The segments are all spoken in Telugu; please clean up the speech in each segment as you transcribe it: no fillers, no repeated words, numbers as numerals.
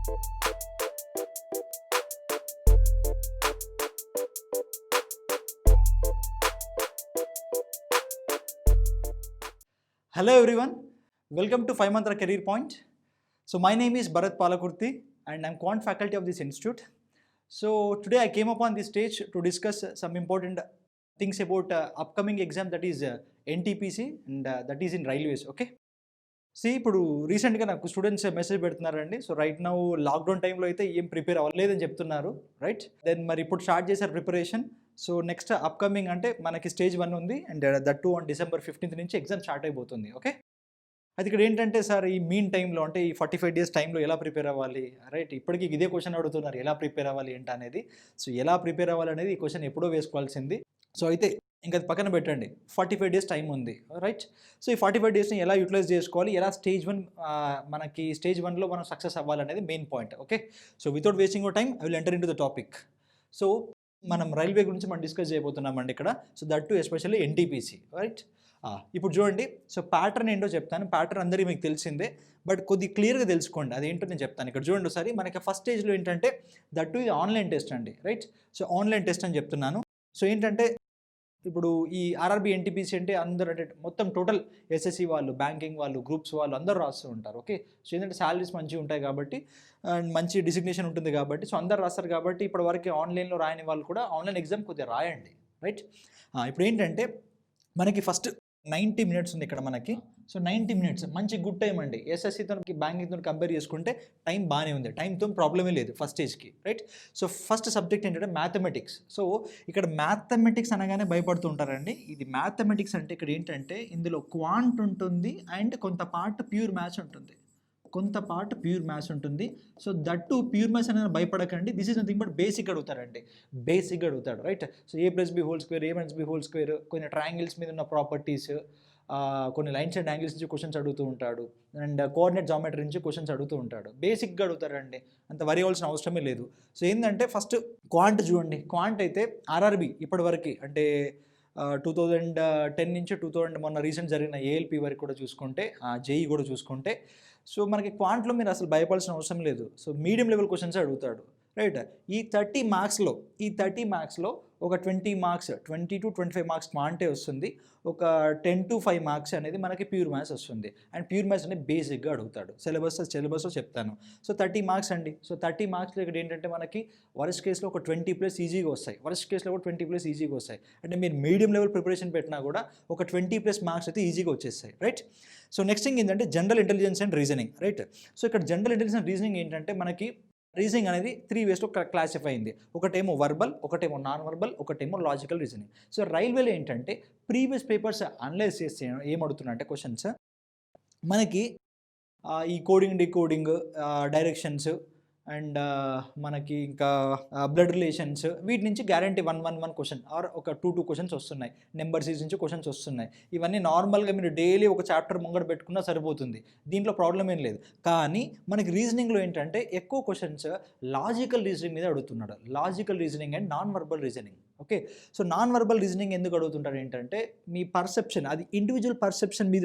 Hello everyone, welcome to 5 Mantra Career Point. So my name is Bharat Palakurti and I'm quant faculty of this institute. So today I came upon this stage to discuss some important things about upcoming exam, that is NTPC, and that is in railways. Okay. ఇప్పుడు రీసెంట్గా నాకు స్టూడెంట్స్ మెసేజ్ పెడుతున్నారండి. సో రైట్ నౌ లాక్డౌన్ టైంలో అయితే ఏం ప్రిపేర్ అవ్వలేదని చెప్తున్నారు, రైట్. దెన్ మరి ఇప్పుడు స్టార్ట్ చేశారు ప్రిపరేషన్. సో నెక్స్ట్ అప్కమింగ్ అంటే మనకి స్టేజ్ 1 ఉంది, and that to on December 15th నుంచి ఎగ్జామ్ స్టార్ట్ అయిపోతుంది. ఓకే. అది ఇక్కడ ఏంటంటే సార్, ఈ మీన్ టైంలో అంటే ఈ 45 days టైంలో ఎలా ప్రిపేర్ అవ్వాలి, రైట్. ఇప్పటికీ ఇదే క్వశ్చన్ అడుగుతున్నారు, ఎలా ప్రిపేర్ అవ్వాలి ఏంటి అనేది. సో ఎలా ప్రిపేర్ అవ్వాలి అనేది ఈ క్వశ్చన్ ఎప్పుడో వేసుకోవాల్సింది. సో అయితే ఇంకా పక్కన పెట్టండి, 45 days టైం ఉంది, రైట్. సో ఈ 45 daysని ఎలా యూటిలైజ్ చేసుకోవాలి, ఎలా స్టేజ్ 1 మనకి స్టేజ్ 1లో మనం సక్సెస్ అవ్వాలనేది main point. Okay. So without wasting your time I will enter into the topic. So మనం రైల్వే గురించి మనం డిస్కస్ చేయబోతున్నామండి ఇక్కడ. So that to especially NTPC, right. ఇప్పుడు చూడండి, సో ప్యాటర్న్ ఏంటో చెప్తాను. ప్యాటర్న్ అందరికీ మీకు తెలిసిందే, బట్ కొద్ది క్లియర్గా తెలుసుకోండి అదేంటో నేను చెప్తాను. ఇక్కడ చూడండి ఒకసారి, మనకి ఫస్ట్ స్టేజ్లో ఏంటంటే దట్ టు ఇది ఆన్లైన్ టెస్ట్ అండి, రైట్. సో ఆన్లైన్ టెస్ట్ అని చెప్తున్నాను. సో ఏంటంటే ఇప్పుడు ఈ ఆర్ఆర్బీ ఎన్టీపీసీ అంటే అందరూ అంటే మొత్తం టోటల్ ఎస్ఎస్సి వాళ్ళు, బ్యాంకింగ్ వాళ్ళు, గ్రూప్స్ వాళ్ళు అందరూ రాస్తూ ఉంటారు. ఓకే. సో ఏంటంటే శాలరీస్ మంచిగా ఉంటాయి కాబట్టి, అండ్ మంచి డిసిగ్నేషన్ ఉంటుంది కాబట్టి, సో అందరు రాస్తారు కాబట్టి ఇప్పటివరకు ఆన్లైన్లో రాయని వాళ్ళు కూడా ఆన్లైన్ ఎగ్జామ్ కొద్దిగా రాయండి, రైట్. ఇప్పుడు ఏంటంటే మనకి ఫస్ట్ 90 minutes ఉంది ఇక్కడ మనకి. సో 90 minutes మంచి గుడ్ టైం అండి. ఎస్ఎస్సితో బ్యాంకింగ్తో కంపేర్ చేసుకుంటే టైం బాగానే ఉంది, టైంతో ప్రాబ్లమే లేదు ఫస్ట్ స్టేజ్కి, రైట్. సో ఫస్ట్ సబ్జెక్ట్ ఏంటంటే మ్యాథమెటిక్స్. సో ఇక్కడ మ్యాథమెటిక్స్ అనగానే భయపడుతూ ఉంటారండి. ఇది మ్యాథమెటిక్స్ అంటే ఇక్కడ ఏంటంటే ఇందులో క్వాంట్ ఉంటుంది అండ్ కొంత పార్ట్ ప్యూర్ మ్యాథ్స్ ఉంటుంది, so that to pure maths అనేది భయపడకండి. This is nothing but basic అడుగుతారండి, బేసిక్గా అడుగుతాడు, రైట్. సో A+B² A-B² కొన్ని ట్రయాంగిల్స్ మీద ఉన్న ప్రాపర్టీస్, కొన్ని లైన్స్ అండ్ యాంగిల్స్ నుంచి క్వశ్చన్స్ అడుగుతూ ఉంటాడు, అండ్ కోఆర్డినేట్ జామెట్రీ నుంచి క్వశ్చన్స్ అడుగుతూ ఉంటాడు. బేసిక్గా అడుగుతారండి, అంత వరి అవ్వాల్సిన అవసరమే లేదు. సో ఏంటంటే ఫస్ట్ క్వాంట్ చూడండి. క్వాంట్ అయితే ఆర్ఆర్బీ ఇప్పటివరకు అంటే 2010 నుంచి 2000 మొన్న రీసెంట్ జరిగిన ఏఎల్పి వరకు కూడా చూసుకుంటే, జేఈ కూడా చూసుకుంటే, సో మనకి క్వాంట్లో మీరు అసలు భయపడాల్సిన అవసరం లేదు. సో మీడియం లెవెల్ క్వశ్చన్స్ అడుగుతాడు, రైట్. ఈ 30 మార్క్స్లో ఒక 20 మార్క్స్, 20 to 25 మార్క్స్ క్వాంటే వస్తుంది, ఒక 10 to 5 మార్క్స్ అనేది మనకి ప్యూర్ మ్యాథ్స్ వస్తుంది. అండ్ ప్యూర్ మ్యాథ్స్ అనేది బేసిక్గా అడుగుతాడు. సిలబస్లో చెప్తాను. సో 30 మార్క్స్ అండి. సో 30 మార్క్స్లో ఇక్కడ ఏంటంటే మనకి వరస్ట్ కేసులో ఒక 20+ ఈజీగా వస్తాయి, వరస్ట్ కేసులో కూడా 20+ ఈజీగా వస్తాయి. అంటే మీరు మీడియం లెవెల్ ప్రిపరేషన్ పెట్టినా కూడా ఒక 20+ మార్క్స్ అయితే ఈజీగా వచ్చేస్తాయి, రైట్. సో నెక్స్ట్ థింగ్ ఏంటంటే general intelligence and reasoning, right. So ఇక్కడ జనరల్ ఇంటెలిజెన్స్ అండ్ రీజనింగ్ ఏంటంటే మనకి రీజనింగ్ అనేది 3 waysలో క్లాసిఫై అయింది. ఒకటేమో వర్బల్, ఒకటేమో నాన్ వర్బల్, ఒకటేమో లాజికల్ రీజనింగ్. సో రైల్వేలో ఏంటంటే ప్రీవియస్ పేపర్స్ అనలైజ్ చేస్తే ఏమడుగుతున్నారంటే క్వశ్చన్స్ మనకి ఈ కోడింగ్, డీకోడింగ్, డైరెక్షన్స్, అండ్ మనకి ఇంకా బ్లడ్ రిలేషన్స్, వీటి నుంచి గ్యారంటీ 1 క్వశ్చన్ ఆర్ ఒక 2 క్వశ్చన్స్ వస్తున్నాయి. నెంబర్ సీరీస్ నుంచి క్వశ్చన్స్ వస్తున్నాయి. ఇవన్నీ నార్మల్గా మీరు డైలీ ఒక చాప్టర్ ముంగడ పెట్టుకున్నా సరిపోతుంది, దీంట్లో ప్రాబ్లం ఏం లేదు. కానీ మనకి రీజనింగ్లో ఏంటంటే ఎక్కువ క్వశ్చన్స్ లాజికల్ రీజనింగ్ మీద అడుగుతున్నాడు, logical reasoning and non verbal reasoning. Okay. So non verbal reasoning ఎందుకు అడుగుతుంటాడు ఏంటంటే మీ పర్సెప్షన్, అది ఇండివిజువల్ పర్సెప్షన్ మీద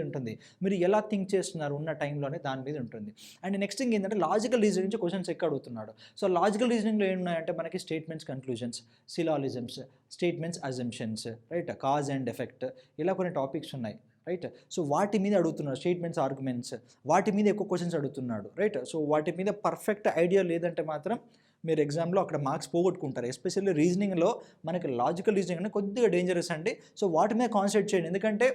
ఉంటుంది, మీరు ఎలా థింక్ చేస్తున్నారు ఉన్న టైంలోనే దాని మీద ఉంటుంది. అండ్ నెక్స్ట్ థింగ్ ఏంటంటే లాజికల్ రీజనింగ్ నుంచి క్వశ్చన్స్ ఎక్కడ అడుగుతున్నాడు. సో లాజికల్ రీజనింగ్లో ఏమున్నాయంటే మనకి statements conclusions, syllogisms, statements assumptions, right, cause and effect, ఇలా కొన్ని టాపిక్స్ ఉన్నాయి, రైట్. సో వాటి మీద అడుగుతున్నాడు, స్టేట్మెంట్స్, ఆర్గ్యుమెంట్స్, వాటి మీద ఎక్కువ క్వశ్చన్స్ అడుగుతున్నాడు, రైట్. సో వాటి మీద పర్ఫెక్ట్ ఐడియా లేదంటే మాత్రం మీరు ఎగ్జామ్లో అక్కడ మార్క్స్ పోగొట్టుకుంటారు. ఎస్పెషల్లీ రీజనింగ్లో మనకి లాజికల్ రీజనింగ్ అనేది కొద్దిగా డేంజరస్ అండి. సో వాటి మీద కాన్సన్ట్రేట్ చేయండి, ఎందుకంటే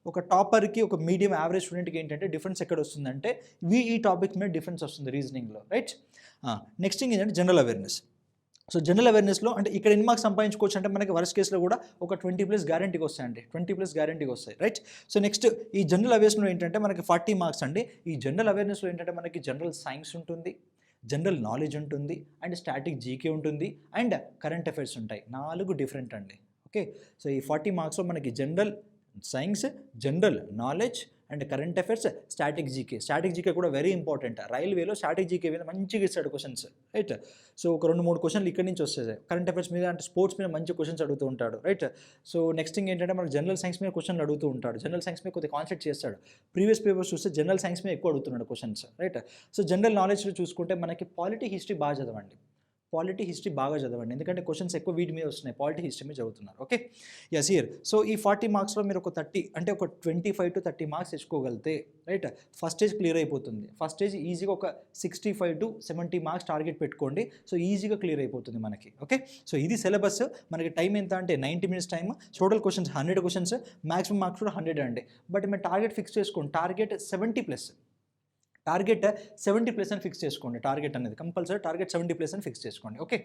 ఒక టాపర్కి, ఒక మీడియం యావరేజ్ స్టూడెంట్కి ఏంటంటే డిఫరెన్స్ ఎక్కడ వస్తుందంటే ఈ టాపిక్స్ మీద డిఫరెన్స్ వస్తుంది రీజనింగ్లో, రైట్. నెక్స్ట్ థింగ్ ఏంటంటే జనరల్ అవేర్నెస్. సో జనరల్ అవేర్నెస్లో అంటే ఇక్కడ ఎన్ని మార్క్స్ సంపాదించుకోవచ్చు అంటే మనకి వరస్ట్ కేసులో కూడా ఒక 20+ గ్యారంటీకి వస్తాయండి, 20+ గ్యారంటీకి వస్తాయి, రైట్. సో నెక్స్ట్ ఈ జనరల్ అవేర్నెస్లో ఏంటంటే మనకి 40 మార్క్స్ అండి. ఈ జనరల్ అవేర్నెస్లో ఏంటంటే మనకి జనరల్ సైన్స్ ఉంటుంది, జనరల్ నాలెడ్జ్ ఉంటుంది, అండ్ స్టాటిక్ జీకే ఉంటుంది, అండ్ కరెంట్ అఫైర్స్ ఉంటాయి. 4 డిఫరెంట్ అండి. ఓకే. సో ఈ 40 మార్క్స్లో మనకి general science, general knowledge, and current affairs, static GK కూడా వెరీ ఇంపార్టెంట్. రైల్వేలో స్టాటిక్ జీకే మీద మంచిగా ఇస్తాడు క్వశ్చన్స్, రైట్. సో ఒక 2-3 క్వశ్చన్లు ఇక్కడి నుంచి వస్తాయి. కరెంట్ అఫైర్స్ మీద అంటే స్పోర్ట్స్ మీద మంచి క్వశ్చన్స్ అడుగుతూ ఉంటాడు, రైట్. సో నెక్స్ట్ థింగ్ ఏంటంటే మనకు జనరల్ సైన్స్ మీద క్వశ్చన్లు అడుగుతూ ఉంటాడు. జనరల్ సైన్స్ మీద కొద్దిగా కాన్సెప్ట్ చేస్తాడు. ప్రీవియస్ పేపర్స్ చూస్తే జనరల్ సైన్స్ మీద ఎక్కువ అడుగుతున్నాడు క్వశ్చన్స్, రైట్. సో జనరల్ నాలెడ్జ్లో చూసుకుంటే మనకి పాలిటీ హిస్టరీ బాగా చదవండి, ఎందుకంటే క్వశ్చన్స్ ఎక్కువ వీటి మీద వస్తున్నాయి, పాలిటీ హిస్టరీ మీద చదువుతున్నారు, ఓకే. Yes here. సో ఈ 40 మార్క్స్లో మీరు ఒక 30 అంటే ఒక 25 to 30 మార్క్స్ తెచ్చుకోగలిగితే, రైట్, ఫస్ట్ స్టేజ్ క్లియర్ అయిపోతుంది. ఫస్ట్ స్టేజ్ ఈజీగా ఒక 65 to 70 మార్క్స్ టార్గెట్ పెట్టుకోండి. సో ఈజీగా క్లియర్ అయిపోతుంది మనకి, ఓకే. సో ఇది సిలబస్. మనకి టైం ఎంత అంటే 90 minutes time. Total questions 100 questions, maximum marks కూడా 100 అండి. బట్ మీరు టార్గెట్ ఫిక్స్ చేసుకోండి, టార్గెట్ 70+. టార్గెట్ 70+ అని ఫిక్స్ చేసుకోండి. టార్గెట్ అనేది కంపల్సరీ టార్గెట్ 70+ అని ఫిక్స్ చేసుకోండి, ఓకే.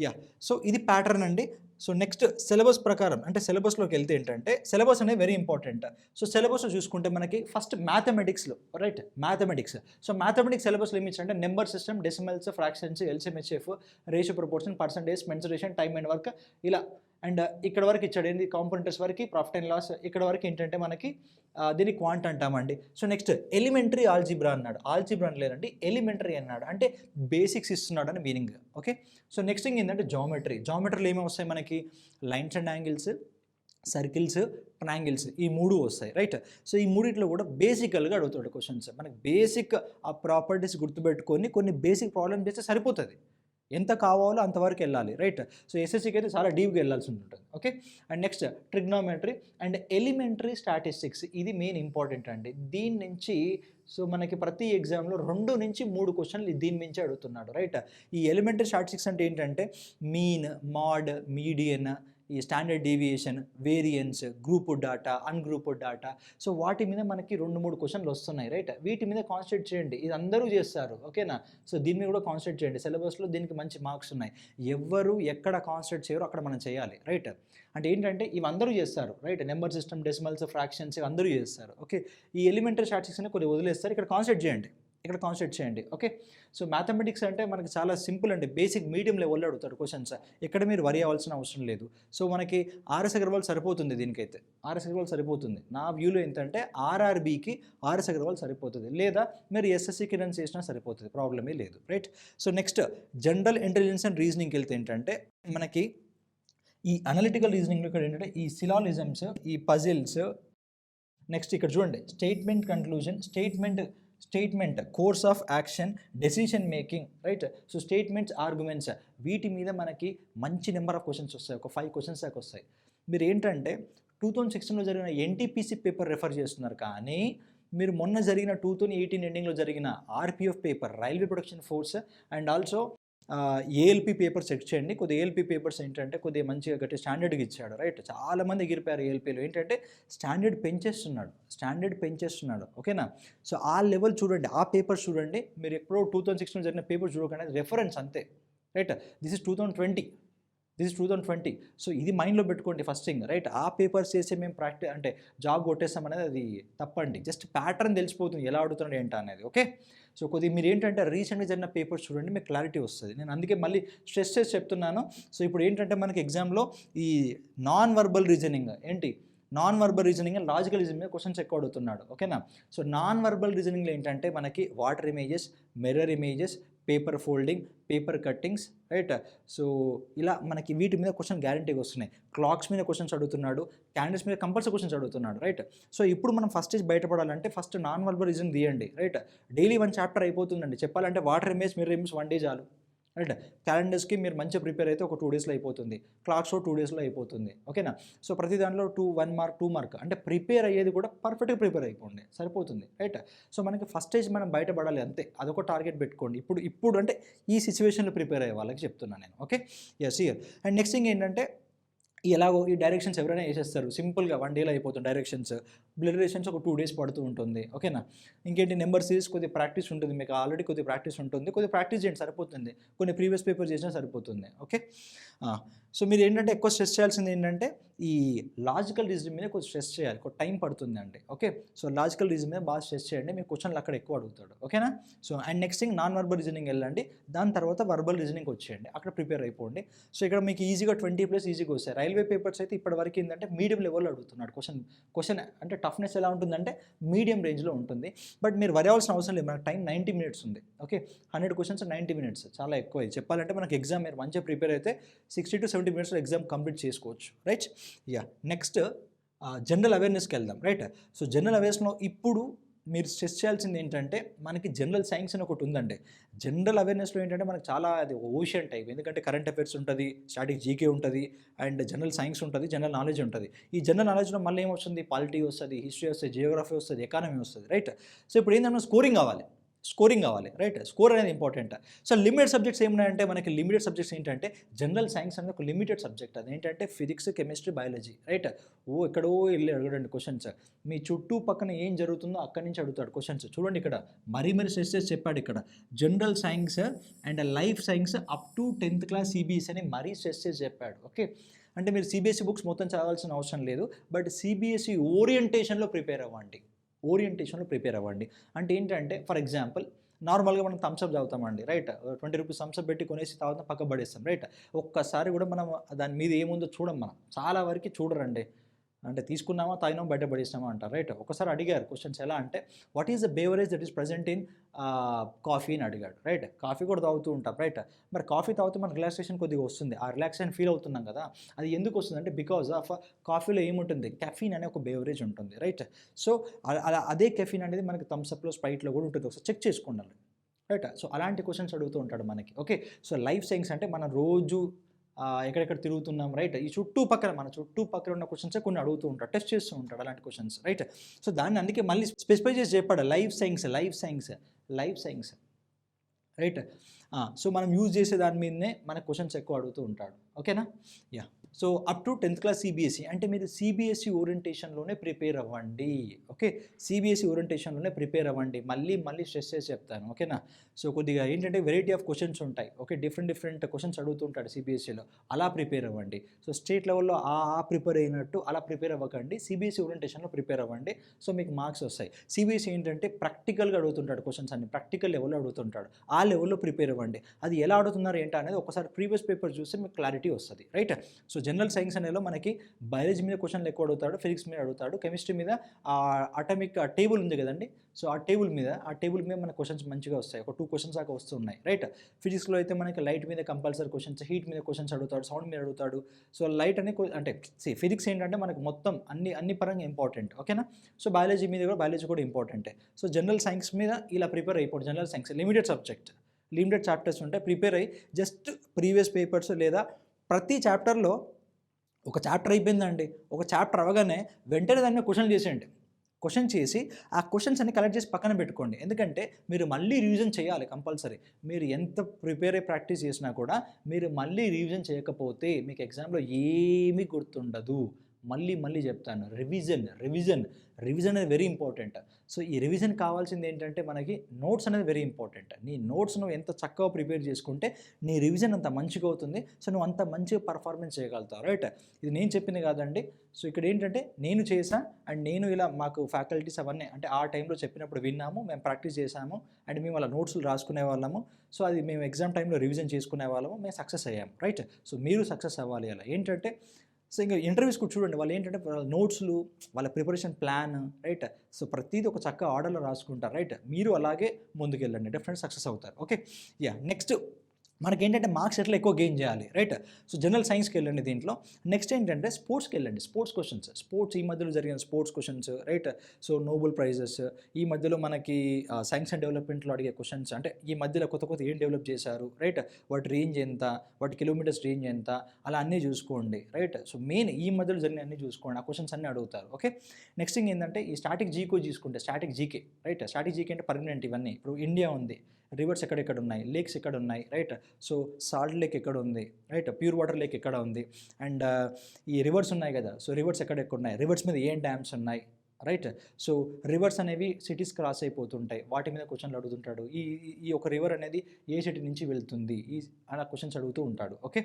యా, సో ఇది ప్యాటర్న్ అండి. సో నెక్స్ట్ సిలబస్ ప్రకారం అంటే సిలబస్లోకి వెళ్తే ఏంటంటే సిలబస్ అనేది వెరీ ఇంపార్టెంట్. సో సిలబస్లో చూసుకుంటే మనకి ఫస్ట్ మ్యాథమెటిక్స్లో, రైట్, మ్యాథమెటిక్స్. సో మ్యాథమెటిక్స్ సిలబస్లో ఏమి ఇచ్చారంటే number system, decimals, fractions, LCM, HF, ratio, proportion, percentage, mensuration, time and work, ఇలా. అండ్ ఇక్కడ వరకు ఇచ్చాడు ఏంటి కాంపోనెంట్స్ వరకు, ప్రాఫిట్ అండ్ లాస్. ఇక్కడ వరకు ఏంటంటే మనకి దీన్ని క్వాంట్ అంటామండి. సో నెక్స్ట్ ఎలిమెంటరీ ఆల్జీబ్రా అన్నాడు. ఆల్జీబ్రా అని లేదండి, ఎలిమెంటరీ అన్నాడు, అంటే బేసిక్స్ ఇస్తున్నాడు అని meaning, okay. So next thing ఏంటంటే జామెట్రీలో ఏమేమి వస్తాయి మనకి, lines and angles, circles, triangles, ఈ 3 వస్తాయి, రైట్. సో ఈ మూడిట్లో కూడా బేసికల్గా అడుగుతాడు క్వశ్చన్స్. మనకి బేసిక్ ఆ ప్రాపర్టీస్ గుర్తుపెట్టుకొని కొన్ని బేసిక్ ప్రాబ్లమ్ చేస్తే సరిపోతుంది. ఎంత కావాలో అంతవరకు వెళ్ళాలి, రైట్. సో ఎస్ఎస్సికి అయితే చాలా డీప్గా వెళ్ళాల్సి ఉంటుంది, okay. And next trigonometry and elementary statistics, ఇది మెయిన్ ఇంపార్టెంట్ అండి. దీని నుంచి సో మనకి ప్రతి ఎగ్జామ్లో 2 నుంచి 3 క్వశ్చన్లు దీని నుంచి అడుగుతున్నాడు, రైట్. ఈ ఎలిమెంటరీ స్టాటిస్టిక్స్ అంటే ఏంటంటే మీన్, మాడ్, మీడియన్, ఈ standard deviation, variance, group data, ungroup data. So వాటి మీద మనకి 2-3 క్వశ్చన్లు వస్తున్నాయి, రైట్. వీటి మీద కాన్సన్ట్రేట్ చేయండి. ఇది అందరూ చేస్తారు, ఓకేనా. సో దీని మీద కూడా కాన్సన్ట్రేట్ చేయండి. సిలబస్లో దీనికి మంచి మార్క్స్ ఉన్నాయి. ఎవరు ఎక్కడ కాన్సన్ట్రేట్ చేయరో అక్కడ మనం చేయాలి, రైట్. అంటే ఏంటంటే ఇవి అందరూ చేస్తారు, right. Number system, decimals, fractions ఇవి అందరూ చేస్తారు, ఓకే. ఈ ఎలిమెంటరీ స్టాటిస్టిక్స్ అని కొన్ని వదిలేస్తారు. ఇక్కడ కాన్సన్ట్రేట్ చేయండి, ఓకే. సో మ్యాథమెటిక్స్ అంటే మనకి చాలా సింపుల్ అండి, బేసిక్ మీడియం లెవెల్లో అడుగుతాడు క్వశ్చన్స్. ఇక్కడ మీరు వరి అవ్వాల్సిన అవసరం లేదు. సో మనకి ఆర్ఎస్ అగర్వాల్ సరిపోతుంది, దీనికైతే ఆర్ఎస్ అగర్వాల్ సరిపోతుంది. నా వ్యూలో ఏంటంటే ఆర్ఆర్బీకి ఆర్ఎస్ అగర్వాల్ సరిపోతుంది, లేదా మీరు ఎస్ఎస్సికి రన్ చేసినా సరిపోతుంది, ప్రాబ్లమే లేదు, right. So next general intelligence and రీజనింగ్కి వెళ్తే ఏంటంటే మనకి ఈ అనలిటికల్ రీజనింగ్లో ఇక్కడ ఏంటంటే ఈ సిలాలిజమ్స్, ఈ పజిల్స్. నెక్స్ట్ ఇక్కడ చూడండి statement conclusion, statement, course of action, decision making, right. So statements, arguments, వీటి మీద మనకి మంచి నెంబర్ ఆఫ్ క్వశ్చన్స్ వస్తాయి. ఒక 5 క్వశ్చన్స్ దాకా వస్తాయి. మీరు ఏంటంటే 2016లో జరిగిన ఎన్టీపీసీ పేపర్ రెఫర్ చేస్తున్నారు, కానీ మీరు మొన్న జరిగిన 2018 ఎండింగ్లో జరిగిన RPF paper, railway production force, and also ALP papers check చేయండి. కొద్దిగా ఏఎల్పి పేపర్స్ ఏంటంటే కొద్దిగా మంచిగా గట్టి స్టాండర్డ్గా ఇచ్చాడు, రైట్. చాలామంది ఎగిరిపోయారు ఏఎల్పిలో. ఏంటంటే స్టాండర్డ్ పెంచేస్తున్నాడు, ఓకేనా. సో ఆ లెవెల్ చూడండి, ఆ పేపర్స్ చూడండి. మీరు ఎప్పుడో 2016లో జరిగిన పేపర్ చూడకుండా రెఫరెన్స్ అంతే, రైట్. This is 2020. సో ఇది మైండ్లో పెట్టుకోండి ఫస్ట్ థింగ్, రైట్. ఆ పేపర్స్ చేసి మేము ప్రాక్టీస్ అంటే జాబ్ కొట్టేస్తాం అనేది అది తప్పండి. జస్ట్ ప్యాటర్న్ తెలిసిపోతుంది ఎలా అడుగుతున్నాడు ఏంటా అనేది, ఓకే. సో కొద్దిగా మీరు ఏంటంటే రీసెంట్గా జరిగిన పేపర్స్ చూడండి, మీకు క్లారిటీ వస్తుంది. నేను అందుకే మళ్ళీ స్ట్రెస్ చేసి చెప్తున్నాను. సో ఇప్పుడు ఏంటంటే మనకి ఎగ్జామ్లో ఈ non verbal reasoning and logical reasoning మీద క్వశ్చన్స్ ఎక్కువ అడుగుతున్నాడు, ఓకేనా. సో నాన్ వర్బల్ రీజనింగ్లో ఏంటంటే మనకి water images, mirror images, paper folding, paper cuttings, right. So ఇలా మనకి వీటి మీద క్వశ్చన్ గ్యారంటీగా వస్తున్నాయి. క్లాక్స్ మీద క్వశ్చన్స్ అడుగుతున్నాడు, క్యాండిల్స్ మీద కంపల్సరీ క్వశ్చన్స్ అడుగుతున్నాడు, రైట్. సో ఇప్పుడు మనం ఫస్ట్ స్టేజ్ బయటపడాలంటే ఫస్ట్ నాన్ వర్బల్ రీజనింగ్ తీయండి, రైట్. డైలీ 1 చాప్టర్ అయిపోతుందండి. చెప్పాలంటే water image, mirror image 1 day చాలు, రైట్. క్యాలెండర్స్కి మీరు మంచిగా ప్రిపేర్ అయితే ఒక 2 డేస్లో అయిపోతుంది. క్లాక్ షో 2 డేస్లో అయిపోతుంది, ఓకేనా. సో ప్రతి దాంట్లో 1 మార్క్ 2 మార్క్ అంటే ప్రిపేర్ అయ్యేది కూడా పర్ఫెక్ట్గా ప్రిపేర్ అయిపోండి, సరిపోతుంది, రైట్. సో మనకి ఫస్ట్ స్టేజ్ మనం బయటపడాలి అంతే, అదొక టార్గెట్ పెట్టుకోండి. ఇప్పుడు అంటే ఈ సిచ్యువేషన్లో ప్రిపేర్ అయ్యే వాళ్ళకి చెప్తున్నాను నేను, okay. Yes here. And next thing ఏంటంటే ఎలాగో ఈ డైరెక్షన్స్ ఎవరైనా వేసేస్తారు, సింపుల్గా 1 డేలో అయిపోతుంది డైరెక్షన్స్. బ్లడరేషన్స్ ఒక 2 డేస్ పడుతూ ఉంటుంది, ఓకేనా. ఇంకేంటి నెంబర్ సిరీస్ కొద్దిగా ప్రాక్టీస్ ఉంటుంది, మీకు ఆల్రెడీ కొద్దిగా ప్రాక్టీస్ ఉంటుంది, కొద్దిగా ప్రాక్టీస్ చేయండి సరిపోతుంది. కొన్ని ప్రీవియస్ పేపర్ చేసినా సరిపోతుంది, ఓకే. సో మీరు ఏంటంటే ఎక్కువ స్ట్రెస్ చేయాల్సింది ఏంటంటే ఈ లాజికల్ రీజనింగ్ మీద కొంచెం స్ట్రెస్ చేయాలి, కొంచెం టైం పడుతుంది అండి. ఓకే, సో లాజికల్ రీజనింగ్ మీద బాగా స్ట్రెస్ చేయండి, మీ క్వశ్చన్లు అక్కడ ఎక్కువ అడుగుతాడు. ఓకేనా? So and next thing non verbal reasoning వెళ్ళండి, దాని తర్వాత వర్బల్ రీజనింగ్ వచ్చేయండి, అక్కడ ప్రిపేర్ అయిపోండి. సో ఇక్కడ మీకు ఈజీగా 20+ ఈజీగా వస్తాయి. రైల్వే పేపర్స్ అయితే ఇప్పటివరకు ఏంటంటే మీడియం లెవెల్లో అడుగుతున్నాడు క్వశ్చన్ అంటే టఫ్నెస్ ఎలా ఉంటుందంటే మీడియం రేంజ్లో ఉంటుంది. బట్ మీరు వరి అవ్వాల్సిన అవసరం లేదు, మనకు టైం 90 మినిట్స్ ఉంది. ఓకే, 100 క్వశ్చన్స్ 90 మినిట్స్ చాలా ఎక్కువ. ఇది చెప్పాలంటే మనకి ఎగ్జామ్ మీరు మంచిగా ప్రిపేర్ అయితే 60 to 70 మినిట్స్లో ఎగ్జామ్ కంప్లీట్ చేసుకోవచ్చు. రైట్? యా, నెక్స్ట్ జనరల్ అవేర్నెస్కి వెళ్దాం. రైట్? సో జనరల్ అవేర్నెస్లో ఇప్పుడు మీరు స్ట్రెస్ చేయాల్సింది ఏంటంటే మనకి జనరల్ సైన్స్ అని ఒకటి ఉందండి. జనరల్ అవేర్నెస్లో ఏంటంటే మనకు చాలా అది ఓషన్ టైప్, ఎందుకంటే కరెంట్ అఫైర్స్ ఉంటుంది, స్టాటిక్ జీకే ఉంటుంది, అండ్ జనరల్ సైన్స్ ఉంటుంది, జనరల్ నాలెడ్జ్ ఉంటుంది. ఈ జనరల్ నాలెడ్జ్లో మళ్ళీ ఏమొస్తుంది, పాలిటీ వస్తుంది, హిస్టరీ వస్తుంది, జియోగ్రఫీ వస్తుంది, ఎకానమీ వస్తుంది. రైట్? సో ఇప్పుడు ఏంటంటే స్కోరింగ్ కావాలి. రైట్? స్కోర్ అనేది ఇంపార్టెంట్. సో లిమిటెడ్ సబ్జెక్ట్స్ ఏమున్నాయంటే మనకి లిమిటెడ్ సబ్జెక్ట్స్ ఏంటంటే జనరల్ సైన్స్ అనేది ఒక లిమిటెడ్ సబ్జెక్ట్. అది ఏంటంటే ఫిజిక్స్, కెమిస్ట్రీ, బయాలజీ. రైట్? ఎక్కడో వెళ్ళి అడగడండి క్వశ్చన్స్. మీ చుట్టూ పక్కన ఏం జరుగుతుందో అక్కడి నుంచి అడుగుతాడు క్వశ్చన్స్. చూడండి ఇక్కడ మరీ స్ట్రెస్ చేసి చెప్పాడు ఇక్కడ general science and life science up to 10th class CBSE అని మరీ స్ట్రెస్ చేసి చెప్పాడు. ఓకే, అంటే మీరు సిబిఎస్ఈ బుక్స్ మొత్తం చదవాల్సిన అవసరం లేదు, బట్ సిబిఎస్ఈ ఓరియంటేషన్లో ప్రిపేర్ అవ్వండి. అంటే ఏంటంటే ఫర్ ఎగ్జాంపుల్ నార్మల్గా మనం థమ్స్అప్ తాగుతామండి. రైట్? 20 రూపీస్ థమ్స్అప్ పెట్టి కొనేసి తాగుతాం, పక్క పడేస్తాం. రైట్? ఒక్కసారి కూడా మనం దాని మీద ఏముందో మనం చాలా వరకు చూడరండి. అంటే తీసుకున్నామా, తాగినామా, బయట పడేసినామా అంటారు. రైట్? ఒకసారి అడిగారు క్వశ్చన్స్ ఎలా అంటే what is the beverage that is present in coffee అని అడిగాడు. రైట్? కాఫీ కూడా తాగుతూ ఉంటాం. రైట్? మరి కాఫీ తాగుతూ మనకు రిలాక్సేషన్ కొద్దిగా వస్తుంది, ఆ రిలాక్సేషన్ ఫీల్ అవుతున్నాం కదా, అది ఎందుకు వస్తుంది అంటే బికాజ్ ఆఫ్ కాఫీలో ఏముంటుంది, కెఫీన్ అనే ఒక బేవరేజ్ ఉంటుంది. రైట్? సో అలా అదే కెఫీన్ అనేది మనకి థమ్స్అప్లో, స్ప్రైట్లో కూడా ఉంటుంది, ఒకసారి చెక్ చేసుకోండి. రైట్? సో అలాంటి క్వశ్చన్స్ అడుగుతూ ఉంటాడు మనకి. ఓకే, సో లైఫ్ సైన్స్ అంటే మనం రోజు ఎక్కడెక్కడ తిరుగుతున్నాం. రైట్? ఈ మన చుట్టుపక్కల ఉన్న క్వశ్చన్సే కొన్ని అడుగుతూ ఉంటాడు, టెస్ట్ చేస్తూ ఉంటాడు అలాంటి క్వశ్చన్స్. రైట్? సో దాన్ని అందుకే మళ్ళీ స్పెసిఫై చేసి చెప్పాడు లైఫ్ సైన్స్. రైట్? సో మనం యూజ్ చేసే దాని మీదనే మన క్వశ్చన్స్ ఎక్కువ అడుగుతూ ఉంటాడు. ఓకేనా? Yeah, so up to 10th class CBSE అంటే మీరు సిబిఎస్ఈ ఓరియంటేషన్లోనే ప్రిపేర్ అవ్వండి. ఓకే, సిబిఎస్ఈ ఓరియంటేషన్లోనే ప్రిపేర్ అవ్వండి. మళ్ళీ స్ట్రెస్ చేసి చెప్తాను. ఓకేనా? సో కొద్దిగా ఏంటంటే వెరైటీ ఆఫ్ క్వశ్చన్స్ ఉంటాయి. ఓకే, డిఫరెంట్ క్వశ్చన్స్ అడుగుతుంటాడు సిబిఎస్ఈలో, అలా ప్రిపేర్ అవ్వండి. సో స్టేట్ లెవెల్లో ప్రిపేర్ అయినట్టు అలా ప్రిపేర్ అవ్వకండి, సిబిఎస్ఈ ఓరియంటేషన్లో ప్రిపేర్ అవ్వండి. సో మీకు మార్క్స్ వస్తాయి. సిబిఎస్ఈ ఏంటంటే ప్రాక్టికల్గా అడుగుతుంటాడు, క్వశ్చన్స్ అన్ని ప్రాక్టికల్ లెవెల్లో అడుగుతుంటాడు, ఆ లెవెల్లో ప్రిపేర్ అవ్వండి. అది ఎలా అడుగుతున్నారు ఏంటో అనేది ఒకసారి ప్రీవియస్ పేపర్ చూస్తే మీకు క్లారిటీ వస్తుంది. రైట్? సో జనరల్ సైన్స్ అనేలో మనకి బయాలజీ మీద క్వశ్చన్లు ఎక్కువ అడుగుతాడు, ఫిజిక్స్ మీద అడుగుతాడు, కెమిస్ట్రీ మీద అటామిక్ టేబుల్ ఉంది కదండి, సో ఆ టేబుల్ మీద మన క్వశ్చన్స్ మంచిగా వస్తాయి, ఒక 2 క్వశ్చన్స్ దాకా వస్తున్నాయి. రైట్? ఫిజిక్స్లో అయితే మనకి లైట్ మీద కంపల్సరీ క్వశ్చన్స్, హీట్ మీద క్వశ్చన్స్ అడుగుతాడు, సౌండ్ మీద అడుగుతాడు. సో లైట్ అంటే ఫిజిక్స్ ఏంటంటే మనకు మొత్తం అన్ని పరంగా ఇంపార్టెంట్. ఓకేనా? సో బయాలజీ కూడా ఇంపార్టెంటే. సో జనరల్ సైన్స్ మీద ఇలా ప్రిపేర్ అయిపోండి. జనరల్ సైన్స్ లిమిటెడ్ చాప్టర్స్ ఉంటాయి, ప్రిపేర్ అయ్యి జస్ట్ ప్రీవియస్ పేపర్స్ లేదా ప్రతి చాప్టర్లో ఒక చాప్టర్ అయిపోయిందండి, ఒక చాప్టర్ అవ్వగానే వెంటనే దాన్ని క్వశ్చన్ చేసి ఆ క్వశ్చన్స్ అన్ని కలెక్ట్ చేసి పక్కన పెట్టుకోండి. ఎందుకంటే మీరు మళ్ళీ రివిజన్ చేయాలి కంపల్సరీ. మీరు ఎంత ప్రిపేర్ అయ్యి ప్రాక్టీస్ చేసినా కూడా మీరు మళ్ళీ రివిజన్ చేయకపోతే మీకు ఎగ్జామ్లో ఏమీ గుర్తుండదు. మళ్ళీ చెప్తాను, రివిజన్ అనేది వెరీ ఇంపార్టెంట్. సో ఈ రివిజన్ కావాల్సింది ఏంటంటే మనకి నోట్స్ అనేది వెరీ ఇంపార్టెంట్. నీ నోట్స్ నువ్వు ఎంత చక్కగా ప్రిపేర్ చేసుకుంటే నీ రివిజన్ అంత మంచిగా అవుతుంది. సో నువ్వు అంత మంచిగా పర్ఫార్మెన్స్ చేయగలుగుతావు. రైట్? ఇది నేను చెప్పింది కాదండి. సో ఇక్కడ ఏంటంటే నేను చేసా అండ్ నేను ఇలా మాకు ఫ్యాకల్టీస్ అవన్నీ అంటే ఆ టైంలో చెప్పినప్పుడు విన్నాము, మేము ప్రాక్టీస్ చేసాము అండ్ మేము అలా నోట్స్లు రాసుకునే వాళ్ళము. సో అది మేము ఎగ్జామ్ టైంలో రివిజన్ చేసుకునే వాళ్ళము, మేము సక్సెస్ అయ్యాము. రైట్? సో మీరు సక్సెస్ అవ్వాలి. అలా ఏంటంటే సో ఇంకా ఇంటర్వ్యూస్ కూడా చూడండి, వాళ్ళు ఏంటంటే వాళ్ళ నోట్స్లు, వాళ్ళ ప్రిపరేషన్ ప్లాన్. రైట్? సో ప్రతిదీ ఒక చక్కగా ఆర్డర్లో రాసుకుంటారు. రైట్? మీరు అలాగే ముందుకెళ్ళండి, డెఫినెట్ సక్సెస్ అవుతారు. ఓకే, యా, నెక్స్ట్ మనకేంటంటే మార్క్స్ ఎట్లా ఎక్కువ గెయిన్ చేయాలి. రైట్? సో జనరల్ సైన్స్కి వెళ్ళండి దీంట్లో. నెక్స్ట్ ఏంటంటే స్పోర్ట్స్కి వెళ్ళండి. స్పోర్ట్స్ ఈ మధ్యలో జరిగిన sports questions. Right? So Nobel prices ఈ మధ్యలో మనకి సైన్స్ అండ్ డెవలప్మెంట్లో అడిగే క్వశ్చన్స్, అంటే ఈ మధ్యలో కొత్త ఏం డెవలప్ చేశారు. రైట్? వాటి రేంజ్ ఎంత, వాటి కిలోమీటర్స్ రేంజ్ ఎంత, అలా అన్నీ చూసుకోండి. రైట్? సో మెయిన్ ఈ మధ్యలో జరిగిన అన్నీ చూసుకోండి, ఆ క్వశ్చన్స్ అన్నీ అడుగుతారు. ఓకే, నెక్స్ట్ థింగ్ ఏంటంటే ఈ స్టాటిక్ జీకే చూసుకుంటే static GK. Right? Static GK అంటే పర్మనెంట్. ఇవన్నీ ఇప్పుడు ఇండియా ఉంది, రివర్స్ ఎక్కడెక్కడ ఉన్నాయి, లేక్స్ ఎక్కడ ఉన్నాయి. రైట్? సో సాల్ట్ లేక్ ఎక్కడ ఉంది. రైట్? ప్యూర్ వాటర్ లేక్ ఎక్కడ ఉంది. అండ్ ఈ రివర్స్ ఉన్నాయి కదా, సో రివర్స్ ఎక్కడెక్కడ ఉన్నాయి, రివర్స్ మీద ఏం డ్యామ్స్ ఉన్నాయి. రైట్. సో రివర్స్ అనేవి సిటీస్ క్రాస్ అయిపోతుంటాయి, వాటి మీద క్వశ్చన్లు అడుగుతుంటాడు. ఈ ఈ ఒక రివర్ అనేది ఏ సిటీ నుంచి వెళ్తుంది అలా క్వశ్చన్స్ అడుగుతూ ఉంటాడు. ఓకే.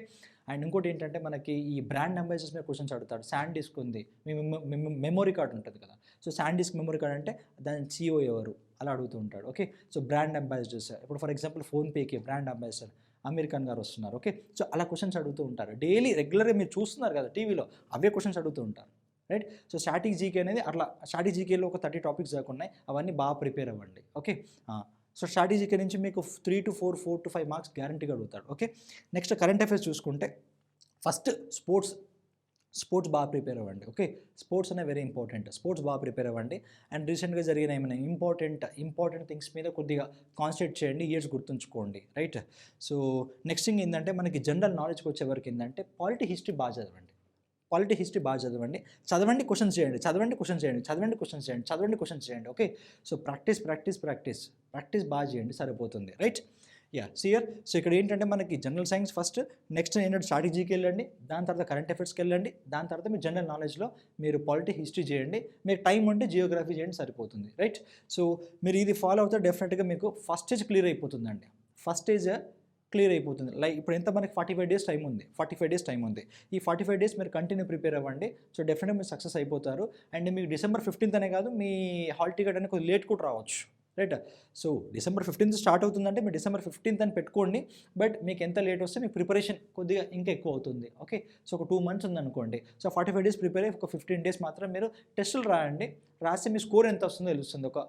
అండ్ ఇంకోటి ఏంటంటే మనకి ఈ బ్రాండ్ అంబాసిడర్స్ మీద క్వశ్చన్స్ అడుగుతాడు. శాండ్ డిస్క్ ఉంది, మీ మెమొరీ కార్డ్ ఉంటుంది కదా, so SanDisk memory card అంటే దాని CEO ఎవరు అలా అడుగుతూ ఉంటాడు. ఓకే. సో బ్రాండ్ అంబాసిడర్స్, ఇప్పుడు ఫర్ ఎగ్జాంపుల్ ఫోన్పేకి బ్రాండ్ అంబాసిడర్ అమీర్ ఖాన్ గారు వస్తున్నారు. ఓకే. సో అలా క్వశ్చన్స్ అడుగుతూ ఉంటారు. డైలీ రెగ్యులర్గా మీరు చూస్తున్నారు కదా టీవీలో, అవే క్వశ్చన్స్ అడుగుతూ ఉంటారు. రైట్. సో స్టాటిక్ జీకే అనేది అట్లా, స్టాటిక్ జీకేలో ఒక 30 టాపిక్స్ దాకా ఉన్నాయి, అవన్నీ బాగా ప్రిపేర్ అవ్వండి. ఓకే. సో స్టాటిక్ జీకే నుంచి మీకు 3 to 4 మార్క్స్ గ్యారంటీగా అడుగుతాడు. ఓకే. నెక్స్ట్ కరెంట్ అఫైర్స్ చూసుకుంటే ఫస్ట్ స్పోర్ట్స్ బాగా ప్రిపేర్ అవ్వండి. ఓకే. స్పోర్ట్స్ అనే వెరీ ఇంపార్టెంట్, స్పోర్ట్స్ బాగా ప్రిపేర్ అవ్వండి. అండ్ రీసెంట్గా జరిగిన ఏమైనా ఇంపార్టెంట్ థింగ్స్ మీద కొద్దిగా కాన్సన్ట్రేట్ చేయండి, ఇయర్స్ గుర్తుంచుకోండి. రైట్. సో నెక్స్ట్ థింగ్ ఏంటంటే మనకి జనరల్ నాలెడ్జ్కి వచ్చేవరకు ఏంటంటే పాలిటీ హిస్టరీ బాగా చదవండి. చదవండి, క్వశ్చన్స్ చేయండి, చదవండి, క్వశ్చన్స్ చేయండి. ఓకే. సో ప్రాక్టీస్ బాగా చేయండి, సరిపోతుంది. రైట్. సియర్. సో ఇక్కడ ఏంటంటే మనకి జనరల్ సైన్స్ ఫస్ట్, నెక్స్ట్ ఏంటంటే స్ట్రాటజీకి వెళ్ళండి, దాని తర్వాత కరెంట్ అఫైర్స్కి వెళ్ళండి, దాని తర్వాత మీరు జనరల్ నాలెడ్జ్లో మీరు పాలిటీ హిస్టరీ చేయండి, మీకు టైం ఉంటే జియోగ్రఫీ చేయండి, సరిపోతుంది. రైట్. సో మీరు ఇది ఫాలో అవుతే డెఫినెట్గా మీకు ఫస్ట్ స్టేజ్ క్లియర్ అయిపోతుందండి. క్లియర్ అయిపోతుంది. లైక్ ఇప్పుడు ఎంత మనకి 45 డేస్ టైం ఉంది. ఈ 45 డేస్ మీరు కంటిన్యూ ప్రిపేర్ అవ్వండి. సో డెఫినెట్గా మీరు సక్సెస్ అయిపోతారు. అండ్ మీకు December 15th అనే కాదు, మీ హాల్ టికెట్ అనేది కొద్దిగా లేట్ కూడా రావచ్చు. Right. So December 15th start అవుతుందంటే మీరు December 15th అని పెట్టుకోండి. బట్ మీకు ఎంత లేట్ వస్తే మీకు ప్రిపరేషన్ కొద్దిగా ఇంకా ఎక్కువ అవుతుంది. ఓకే. సో ఒక 2 months ఉందనుకోండి, సో 45 డేస్ ప్రిపేర్ అయ్యి ఒక 15 డేస్ మాత్రం మీరు టెస్టులు రాయండి. రాస్తే మీ స్కోర్ ఎంత వస్తుందో తెలుస్తుంది. ఒక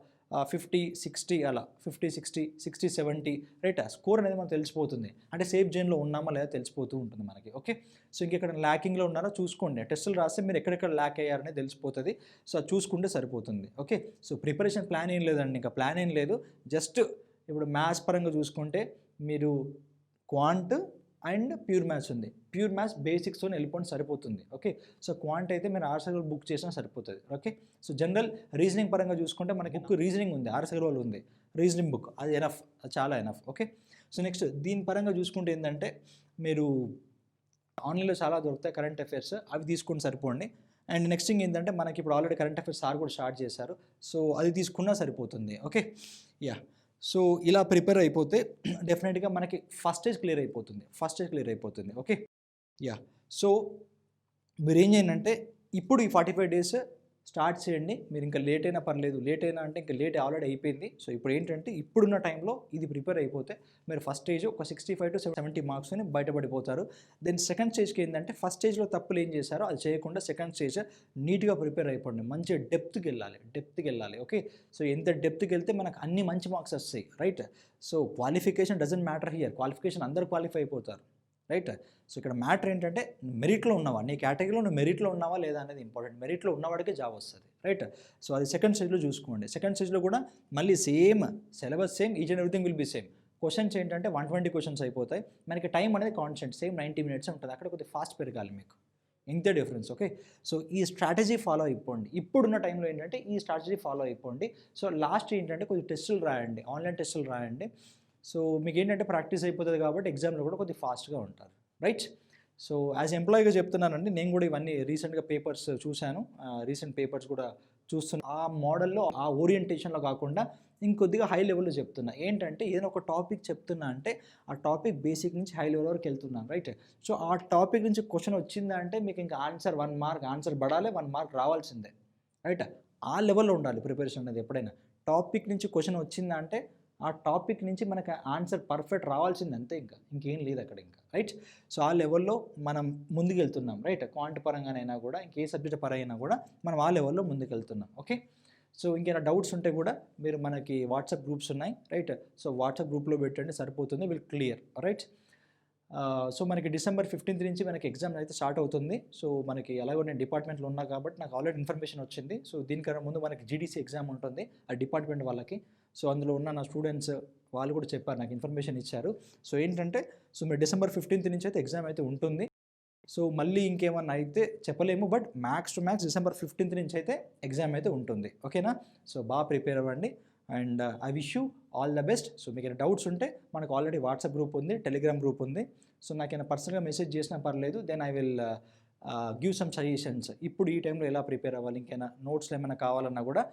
50, 60 అలా 50, 60, 60, 70 రైట్. ఆ స్కోర్ అనేది మనకు తెలిసిపోతుంది. అంటే సేఫ్ జోన్లో ఉన్నామా లేదా తెలిసిపోతూ ఉంటుంది మనకి. ఓకే. సో ఇంకెక్కడ ల్యాకింగ్లో ఉన్నారో చూసుకోండి, టెస్టులు రాస్తే మీరు ఎక్కడెక్కడ ల్యాక్ అయ్యారనే తెలిసిపోతుంది. సో అది చూసుకుంటే సరిపోతుంది. ఓకే. సో ప్రిపరేషన్ ప్లాన్ ఏం లేదండి, ఇంకా ప్లాన్ ఏం లేదు. జస్ట్ ఇప్పుడు మ్యాథ్స్ పరంగా చూసుకుంటే మీరు క్వాంట్ అండ్ ప్యూర్ మ్యాథ్స్ ఉంది. ప్యూర్ మ్యాథ్స్ బేసిక్స్తో వెళ్ళిపోండి, సరిపోతుంది. ఓకే. సో క్వాంట్ అయితే మీరు ఆర్ఎస్ బుక్ చేసినా సరిపోతుంది. ఓకే. సో జనరల్ రీజనింగ్ పరంగా చూసుకుంటే మనకి బుక్ రీజనింగ్ ఉంది, ఆర్ఎస్ ఉంది రీజనింగ్ బుక్, అది ఎనఫ్, అది చాలా ఎనఫ్. ఓకే. సో నెక్స్ట్ దీని పరంగా చూసుకుంటే ఏంటంటే మీరు ఆన్లైన్లో చాలా దొరుకుతాయి కరెంట్ అఫైర్స్, అవి తీసుకుని సరిపోండి. అండ్ నెక్స్ట్ థింగ్ ఏంటంటే మనకి ఇప్పుడు ఆల్రెడీ కరెంట్ అఫైర్స్ సార్ కూడా స్టార్ట్ చేశారు, సో అది తీసుకున్నా సరిపోతుంది. ఓకే. సో ఇలా ప్రిపేర్ అయిపోతే డెఫినెట్గా మనకి ఫస్ట్ స్టేజ్ క్లియర్ అయిపోతుంది. ఓకే. సో మీరు ఏం చేయండి అంటే ఇప్పుడు ఈ 45 డేస్ స్టార్ట్ చేయండి. మీరు ఇంకా లేట్ అయినా పర్లేదు, లేట్ అయినా అంటే ఇంకా లేట్ ఆల్రెడీ అయిపోయింది. సో ఇప్పుడు ఏంటంటే ఇప్పుడున్న టైంలో ఇది ప్రిపేర్ అయిపోతే మీరు ఫస్ట్ స్టేజ్ ఒక 65 to 70 మార్క్స్ని బయటపడిపోతారు. దెన్ సెకండ్ స్టేజ్కి ఏంటంటే ఫస్ట్ స్టేజ్లో తప్పులు ఏం చేశారో అది చేయకుండా సెకండ్ స్టేజ్ నీట్గా ప్రిపేర్ అయిపోండి, మంచిగా డెప్త్కి వెళ్ళాలి. ఓకే. సో ఎంత డెప్త్కి వెళ్తే మనకు అన్ని మంచి మార్క్స్ వస్తాయి. Right. So qualification doesn't matter here, qualification అందరు క్వాలిఫై అయిపోతారు. రైట్. సో ఇక్కడ మ్యాటర్ ఏంటంటే మెరిట్లో ఉన్నావా, నీ కేటగిరీలో నువ్వు మెరిట్లో ఉన్నావా లేదా అనేది ఇంపార్టెంట్. మెరిట్లో ఉన్నవాడికే జాబ్ వస్తుంది. రైట్. సో అది సెకండ్ స్టేజ్లో చూసుకోండి. సెకండ్ స్టేజ్లో కూడా మళ్ళీ same syllabus, same each and everything will be same. Questions ఏంటంటే 120 క్వశ్చన్స్ అయిపోతాయి. మనకి టైం అనేది కాన్స్టెంట్ సేమ్ 90 minutes ఉంటుంది. అక్కడ కొద్దిగా ఫాస్ట్ పెరగాలి మీకు, ఇంతే డిఫరెన్స్. ఓకే. సో ఈ స్ట్రాటజీ ఫాలో అయిపోండి. ఇప్పుడున్న టైంలో ఏంటంటే ఈ స్ట్రాటజీ ఫాలో అయిపోండి. సో లాస్ట్ ఏంటంటే కొద్దిగా టెస్టులు రాయండి, ఆన్లైన్ టెస్టులు రాయండి. సో మీకు ఏంటంటే ప్రాక్టీస్ అయిపోతుంది కాబట్టి ఎగ్జామ్లో కూడా కొద్దిగా ఫాస్ట్గా ఉంటారు. రైట్. సో యాజ్ ఎంప్లాయీగా చెప్తున్నానండి, నేను కూడా ఇవన్నీ రీసెంట్గా పేపర్స్ చూశాను, రీసెంట్ పేపర్స్ కూడా చూస్తున్నా. ఆ మోడల్లో ఆ ఓరియంటేషన్లో కాకుండా ఇంకొద్దిగా హై లెవెల్లో చెప్తున్నా. ఏంటంటే ఏదైనా ఒక టాపిక్ చెప్తున్నా అంటే ఆ టాపిక్ బేసిక్ నుంచి హై లెవెల్ వరకు వెళ్తున్నాను. రైట్. సో ఆ టాపిక్ నుంచి క్వశ్చన్ వచ్చిందంటే మీకు ఇంకా ఆన్సర్ 1 mark ఆన్సర్ పడాలి, 1 mark రావాల్సిందే. రైట్. ఆ లెవెల్లో ఉండాలి ప్రిపరేషన్ అనేది. ఎప్పుడైనా టాపిక్ నుంచి క్వశ్చన్ వచ్చిందంటే ఆ టాపిక్ నుంచి మనకు ఆన్సర్ పర్ఫెక్ట్ రావాల్సింది, అంతే, ఇంకేం లేదు అక్కడ ఇంకా. రైట్. సో ఆ లెవెల్లో మనం ముందుకు వెళ్తున్నాం. రైట్. క్వాంట్ పరంగానైనా కూడా ఇంకే సబ్జెక్ట్ పరంగా కూడా మనం ఆ లెవెల్లో ముందుకు వెళ్తున్నాం. ఓకే. సో ఇంకేమైనా డౌట్స్ ఉంటే కూడా మీరు మనకి వాట్సాప్ గ్రూప్స్ ఉన్నాయి. రైట్. సో వాట్సాప్ గ్రూప్లో పెట్టండి, సరిపోతుంది, విల్ క్లియర్. రైట్. సో మనకి December 15th నుంచి మనకి ఎగ్జామ్ అయితే స్టార్ట్ అవుతుంది. సో మనకి ఎలాగో నేను డిపార్ట్మెంట్లో ఉన్నా కాబట్టి నాకు ఆల్రెడీ ఇన్ఫర్మేషన్ వచ్చింది. సో దీనికన్నా ముందు మనకి GDC ఎగ్జామ్ ఉంటుంది ఆ డిపార్ట్మెంట్ వాళ్ళకి. సో అందులో ఉన్న నా స్టూడెంట్స్ వాళ్ళు కూడా చెప్పారు, నాకు ఇన్ఫర్మేషన్ ఇచ్చారు. సో ఏంటంటే సో మీరు December 15th నుంచి అయితే ఎగ్జామ్ అయితే ఉంటుంది. సో మళ్ళీ ఇంకేమన్నా అయితే చెప్పలేము, but max to max December 15th నుంచి అయితే ఎగ్జామ్ అయితే ఉంటుంది. ఓకేనా. సో బాగా ప్రిపేర్ అవ్వండి and I wish you all the best. So మీకు ఏమైనా డౌట్స్ ఉంటే మనకు ఆల్రెడీ వాట్సాప్ గ్రూప్ ఉంది, టెలిగ్రామ్ గ్రూప్ ఉంది. సో నాకైనా పర్సనల్గా మెసేజ్ చేసినా పర్లేదు, then I will give some suggestions. ఇప్పుడు ఈ టైంలో ఎలా ప్రిపేర్ అవ్వాలి, ఇంకైనా నోట్స్లో ఏమైనా కావాలన్నా కూడా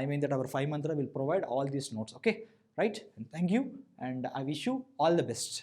I mean that hour 5 Mantra will provide all these notes. Okay, right, thank you and I wish you all the best.